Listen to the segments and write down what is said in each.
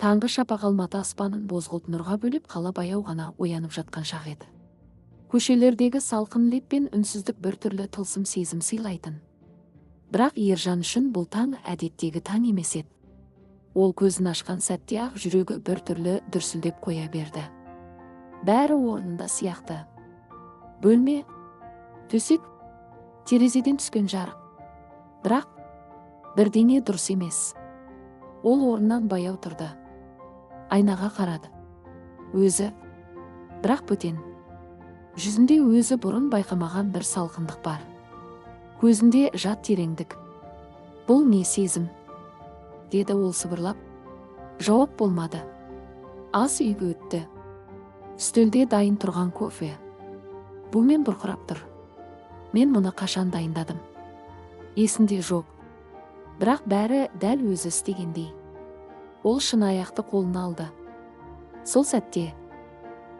Таңғы шапақ алматы аспанын бозғылт нұрға бөліп, қала баяу ғана оянып жатқан шақ еді. Көшелердегі салқын леп пен үнсіздік біртүрлі тылсым сезім сыйлайтын. Бірақ Ержан үшін бұл таң әдеттегі таң емес еді. Ол көзін ашқан сәтте ақ жүрегі біртүрлі дүрсілдеп қоя берді. Бәрі орнында сияқты. Бөлме, төсек, терезеден түскен жарық. Бірақ бірдеңе дұрыс емес. Ол орнынан баяу тұрды. Айнаға қарады. Өзі, бірақ бөтен. Жүзінде өзі бұрын байқамаған бір салқындық бар. Көзінде жат тереңдік. Бұл не сезім? Деді ол сыбырлап. Жауап болмады. Ас үйге өтті. Үстелде дайын тұрған кофе. Бумен бұрқырап тұр. Мен мұны қашан дайындадым? Есінде жоқ. Бірақ бәрі дәл өзі істегендей. Ол шын аяқты қолына алды. Сол сәтте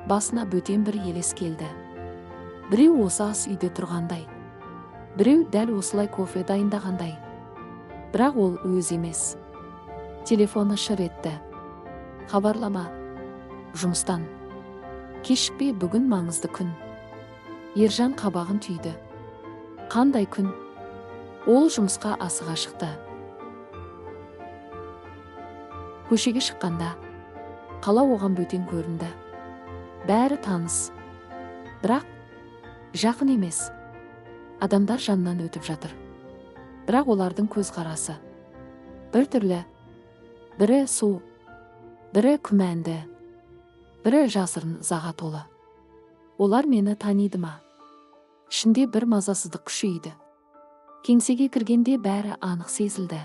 басына бөтен бір елес келді. Біреу осы ас үйде тұрғандай. Біреу дәл осылай кофе дайындағандай. Бірақ ол өз емес. Телефоны шыр етті. Хабарлама. Жұмыстан. Кешікпе, бүгін маңызды күн. Ержан қабағын түйді. Қандай күн? Ол жұмысқа асыға шықты. Көшеге шыққанда қала оған бөтен көрінді. Бәрі таныс. Бірақ жақын емес. Адамдар жанынан өтіп жатыр. Бірақ олардың көзқарасы біртүрлі. Бірі суық, бірі күмәнді, бірі жасырын ызаға толы. Олар мені таниды ма? Ішінде бір мазасыздық күшейді. Кеңсеге кіргенде бәрі анық сезілді.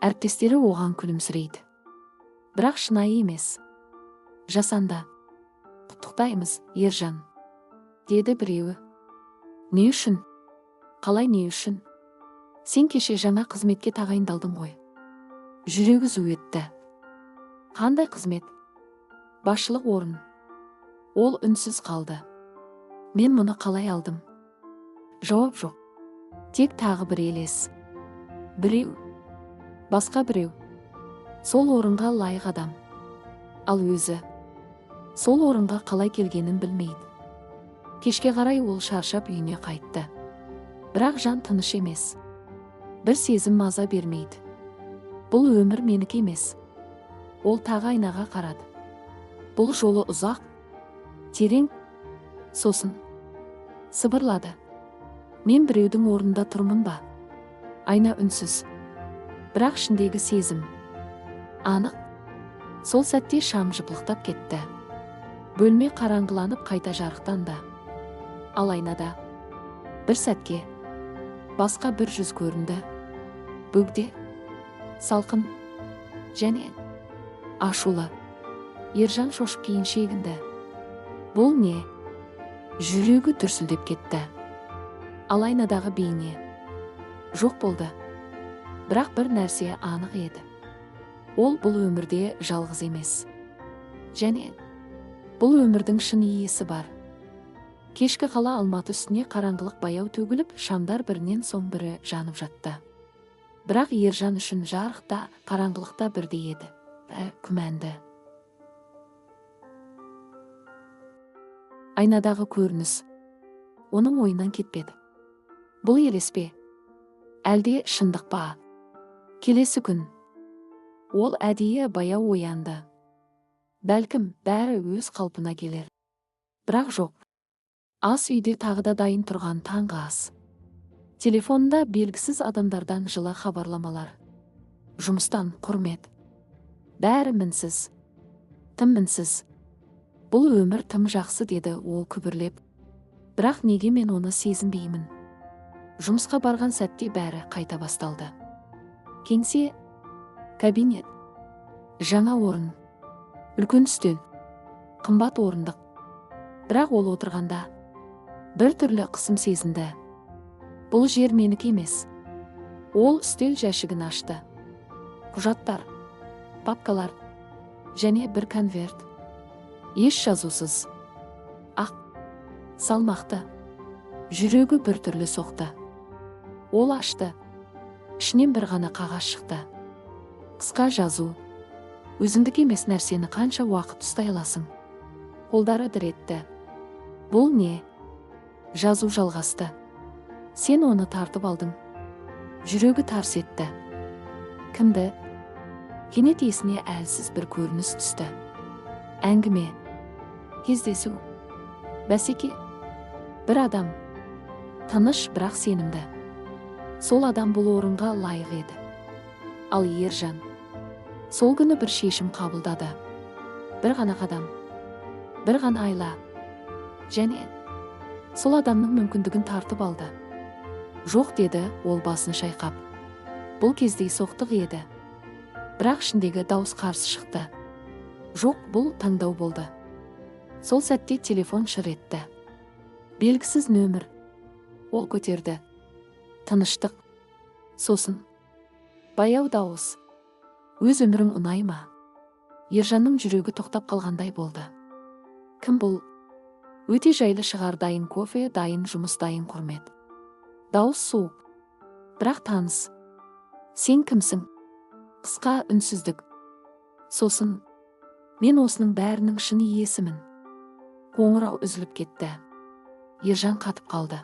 Әріптестері оған күлімсірейді. Бірақ шынайы емес. Жасанды. Құттықтаймыз, Ержан, деді біреуі. Не үшін? Қалай не үшін? Сен кеше жаңа қызметке тағайындалдың ғой. Жүрегі зу етті. Қандай қызмет? Басшылық орын. Ол үнсіз қалды. Мен мұны қалай алдым? Жауап жоқ. Тек тағы бір елес. Біреу. Басқа біреу. Сол орынға лайық адам. Ал өзі сол орынға қалай келгенін білмейді. Кешке қарай ол шаршап үйіне қайтты. Бірақ жан тыныш емес. Бір сезім маза бермейді. Бұл өмір менікі емес. Ол тағы айнаға қарады. Бұл жолы ұзақ, терең. Сосын сыбырлады. Мен біреудің орнында тұрмын ба? Айна үнсіз. Бірақ ішіндегі сезім анық. Сол сәтте шам жыпылықтап кетті. Бөлме қараңғыланып қайта жарықтанды. Ал айнада бір сәтке басқа бір жүз көрінді. Бөгде, салқын және ашулы. Ержан шошып кейін шегінді. Бұл не? Жүрегі дүрсілдеп кетті. Ал айнадағы бейне жоқ болды. Бірақ бір нәрсе анық еді. Ол бұл өмірде жалғыз емес. Және бұл өмірдің шын иесі бар. Кешкі қала Алматы үстіне қараңғылық баяу төгіліп, шамдар бірінен соң бірі жанып жатты. Бірақ Ержан үшін жарық та, қараңғылық та бірдей еді. Күмәнді. Айнадағы көрініс оның ойынан кетпеді. Бұл елес пе? Әлде шындық па? Келесі күн ол әдейі баяу оянды. Бәлкім бәрі өз қалпына келер. Бірақ жоқ. Ас үйде тағы да дайын тұрған таңғы ас. Телефонында белгісіз адамдардан жылы хабарламалар. Жұмыстан құрмет. Бәрі мінсіз. Тым мінсіз. Бұл өмір тым жақсы, деді ол күбірлеп. Бірақ неге мен оны сезінбеймін? Жұмысқа барған сәтте бәрі қайта басталды. Кеңсе, кабинет, жаңа орын, үлкен үстел, қымбат орындық. Бірақ ол отырғанда бір түрлі қысым сезінді. Бұл жер менікі емес. Ол үстел жәшігін ашты. Құжаттар, папкалар және бір конверт. Еш жазусыз. Ақ, салмақты. Жүрегі бір түрлі соқты. Ол ашты. Ішінен бір ғана қағаз шықты. Қысқа жазу. Өзіндік емес нәрсені қанша уақыт ұстай аласың? Қолдары дір етті. Бұл не? Жазу жалғасты. Сен оны тартып алдың. Жүрегі тарс етті. Кімді? Кенет есіне әлсіз бір көрініс түсті. Әңгіме, кездесу, бәсеке. Бір адам, тыныш бірақ сенімді. Сол адам бұл орынға лайық еді. Ал Ержан сол күні бір шешім қабылдады. Бір ғана қадам, бір ғана айла. Және сол адамның мүмкіндігін тартып алды. Жоқ, деді ол басын шайқап. Бұл кезде соқтық еді. Бірақ ішіндегі дауыс қарсы шықты. Жоқ, бұл таңдау болды. Сол сәтте телефон шыр етті. Белгісіз нөмір. Ол көтерді. Тыныштық. Сосын баяу дауыс. Өз өмірің ұнай ма? Ержанның жүрегі тоқтап қалғандай болды. Кім бұл? Өте жайлы шығар, дайын кофе, дайын жұмыс, дайын құрмет. Дауыс суық, бірақ таныс. Сен кімсің? Қысқа үнсіздік. Сосын, мен осының бәрінің шын иесімін. Қоңырау үзіліп кетті. Ержан қатып қалды.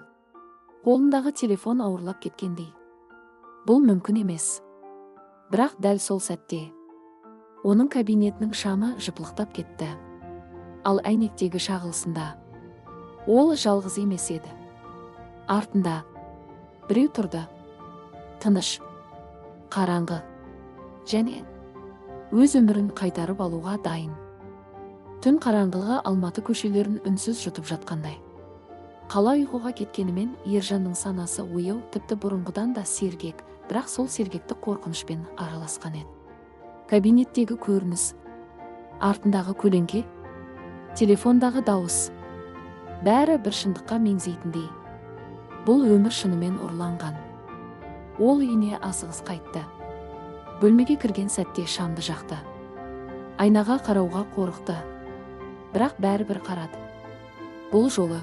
Қолындағы телефон ауырлап кеткендей. Бұл мүмкін емес. Бірақ дәл сол сәтте оның кабинетінің шамы жыпылықтап кетті. Ал әйнектегі шағылысында ол жалғыз емес еді. Артында біреу тұрды. Тыныш, қараңғы, және өз өмірін қайтарып алуға дайын. Түн қараңғылығы Алматы көшелерін үнсіз жұтып жатқандай. Қала ұйқыға кеткенімен Ержанның санасы ояу, тіпті бұрынғыдан да сергек, бірақ сол сергекті қорқынышпен араласқан еді. Кабинеттегі көрініс, артындағы көлеңке, телефондағы дауыс, бәрі бір шындыққа меңзейтіндей. Бұл өмір шынымен ұрланған. Ол үйіне асығыс қайтты. Бөлмеге кірген сәтте шамды жақты. Айнаға қарауға қорықты. Бірақ бәрібір қарады. Бұл жолы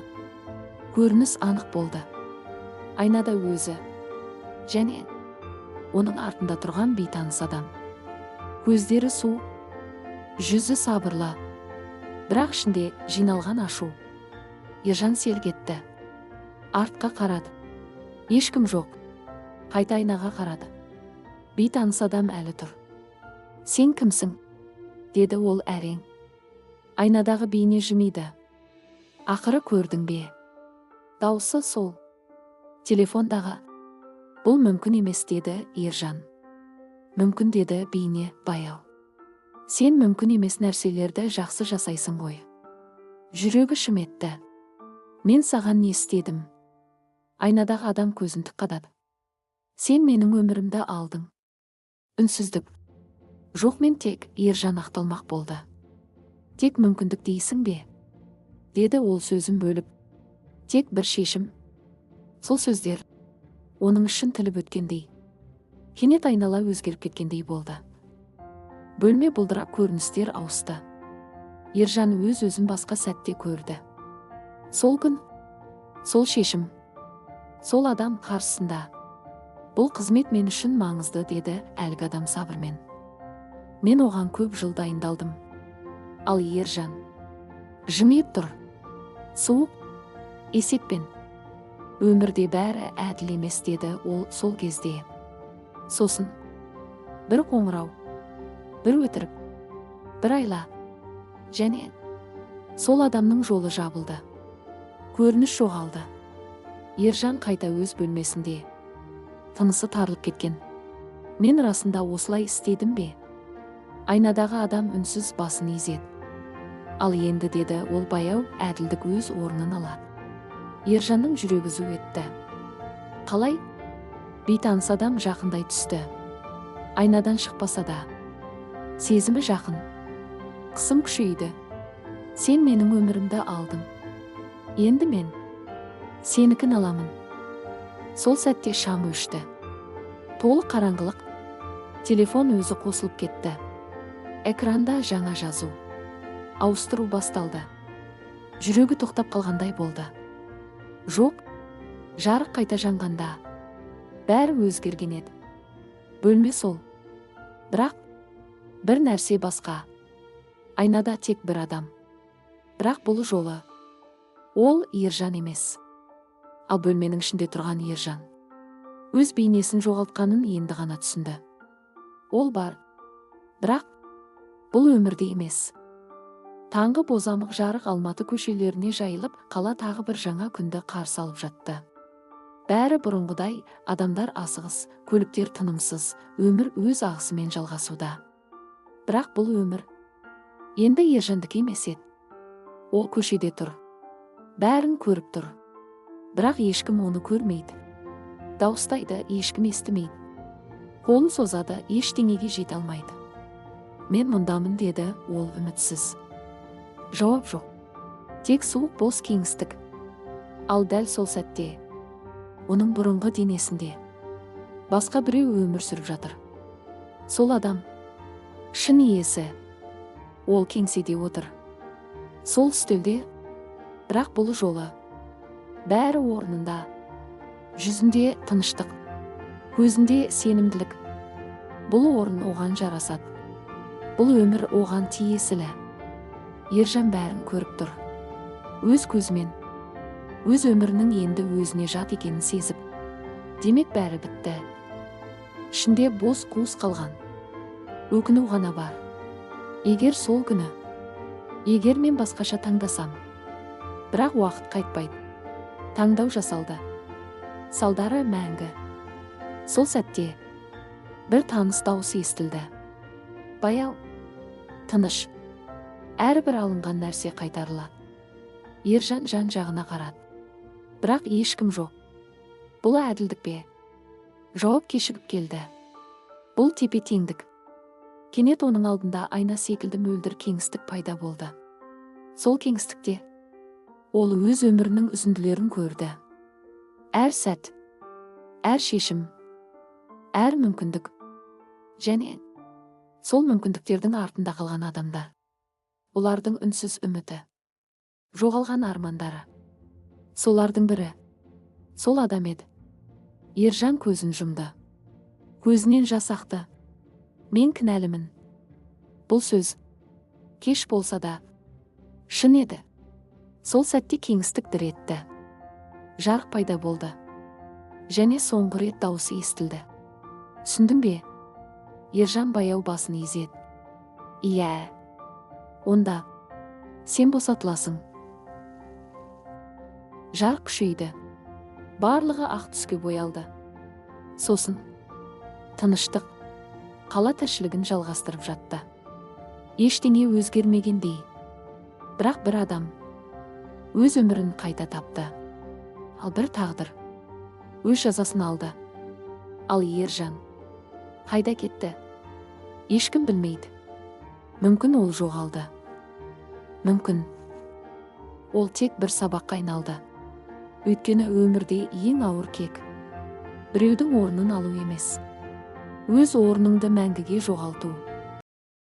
көрініс анық болды. Айнада өзі, және оның артында тұрған бейтаныс адам. Көздері су, жүзі сабырлы, бірақ ішінде жиналған ашу. Ержан селк етті. Артқа қарады. Ешкім жоқ. Қайта айнаға қарады. Бейтаныс адам әлі тұр. Сен кімсің? Деді ол әрең. Айнадағы бейне жымиды. Ақыры көрдің бе? Дауысы сол. Телефондағы. Бұл мүмкін емес, деді Ержан. Мүмкін, деді бейне баяу. Сен мүмкін емес нәрселерді жақсы жасайсың ғой. Жүрегі шым етті. Мен саған не істедім? Айнадағы адам көзін тік қадады. Сен менің өмірімді алдың. Үнсіздік. Жоқ, мен тек Ержан ақталмақ болды. Тек мүмкіндік дейсің бе? Деді ол сөзін бөліп. Тек бір шешім. Сол сөздер оның ішін тіліп өткендей. Кенет айнала өзгеріп кеткендей болды. Бөлме бұлдырап, көріністер ауысты. Ержан өз-өзін басқа сәтте көрді. Сол күн, сол шешім, сол адам қарсысында. Бұл қызмет мен үшін маңызды, деді әлгі адам сабырмен. Мен оған көп жыл дайындалдым. Ал Ержан жымиып тұр. Суық, есеппен. Өмірде бәрі әділ емес, деді ол сол кезде. Сосын бір қоңырау, бір өтірік, бір айла, және сол адамның жолы жабылды. Көрініс жоғалды. Ержан қайта өз бөлмесінде. Тынысы тарылып кеткен. Мен расында осылай істедім бе? Айнадағы адам үнсіз басын изеді. Ал енді, деді ол баяу, әділдік өз орнын алады. Ержанның жүрегі зу етті. Қалай? Бейтаныс адам жақындай түсті. Айнадан шықпаса да. Сезімі жақын. Қысым күшейді. Сен менің өмірімді алдың. Енді мен сенікін аламын. Сол сәтте шам өшті. Толық қараңғылық. Телефон өзі қосылып кетті. Экранда жаңа жазу. Ауыстыру басталды. Жүрегі тоқтап қалғандай болды. Жоқ, жарық қайта жанғанда бәрі өзгерген еді. Бөлме сол. Бірақ бір нәрсе басқа. Айнада тек бір адам. Бірақ бұл жолы ол Ержан емес. Ал бөлменің ішінде тұрған Ержан өз бейнесін жоғалтқанын енді ғана түсінді. Ол бар, бірақ бұл өмірде емес. Таңғы бозамық жарық Алматы көшелеріне жайылып, қала тағы бір жаңа күнді қарсы алып жатты. Бәрі бұрынғыдай, адамдар асығыс, көліктер тынымсыз, өмір өз ағысымен жалғасуда. Бірақ бұл өмір енді Ержандікі емес еді. Ол көшеде тұр, бәрін көріп тұр, бірақ ешкім оны көрмейді. Дауыстайды, ешкім естімейді. Қолын созады, ештеңеге жете алмайды. Мен мұндамын, деді ол үмітсіз. Жауап жоқ. Тек суық бос кеңістік. Ал дәл сол сәтте оның бұрынғы денесінде басқа біреу өмір сүріп жатыр. Сол адам шын иесі. Ол кеңседе отыр. Сол үстелде, бірақ бұл жолы бәрі орнында. Жүзінде тыныштық, көзінде сенімділік. Бұл орын оған жарасады. Бұл өмір оған тиесілі. Ержан бәрін көріп тұр. Өз көзімен, өз өмірінің енді өзіне жат екенін сезіп. Демек бәрі бітті. Ішінде бос қуыс қалған. Өкіну ғана бар. Егер сол күні, егер мен басқаша таңдасам, бірақ уақыт қайтпайды. Таңдау жасалды. Салдары мәңгі. Сол сәтте бір таныс дауысы естілді. Баяу, тыныш. Әрбір алынған нәрсе қайтарылады. Ержан жан-жағына қарады. Бірақ ешкім жоқ. Бұл әділдік пе? Жауап кешігіп келді. Бұл тепе-теңдік. Кенет оның алдында айна секілді мөлдір кеңістік пайда болды. Сол кеңістікте ол өз өмірінің үзінділерін көрді. Әр сәт, әр шешім, әр мүмкіндік. Және сол мүмкіндіктердің артында қалған адамдар. Олардың үнсіз үміті, жоғалған армандары. Солардың бірі сол адам еді. Ержан көзін жұмды. Көзінен жас ақты. Мен кінәлімін. Бұл сөз кеш болса да шын еді. Сол сәтте кеңістік дір етті. Жарық пайда болды. Және соңғы рет дауысы естілді. Түсіндің бе? Ержан баяу басын изеді. Иә. Онда сен босатыласың. Жарық күшейді. Барлығы ақ түске боялды. Сосын тыныштық қала тіршілігін жалғастырып жатты. Ештеңе өзгермегендей. Бірақ бір адам өз өмірін қайта тапты. Ал бір тағдыр өз жазасын алды. Ал Ержан қайда кетті? Ешкім білмейді. Мүмкін ол жоғалды. Мүмкін ол тек бір сабаққа айналды. Өйткені өмірде ең ауыр кек біреудің орнын алу емес, өз орныңды мәңгіге жоғалту.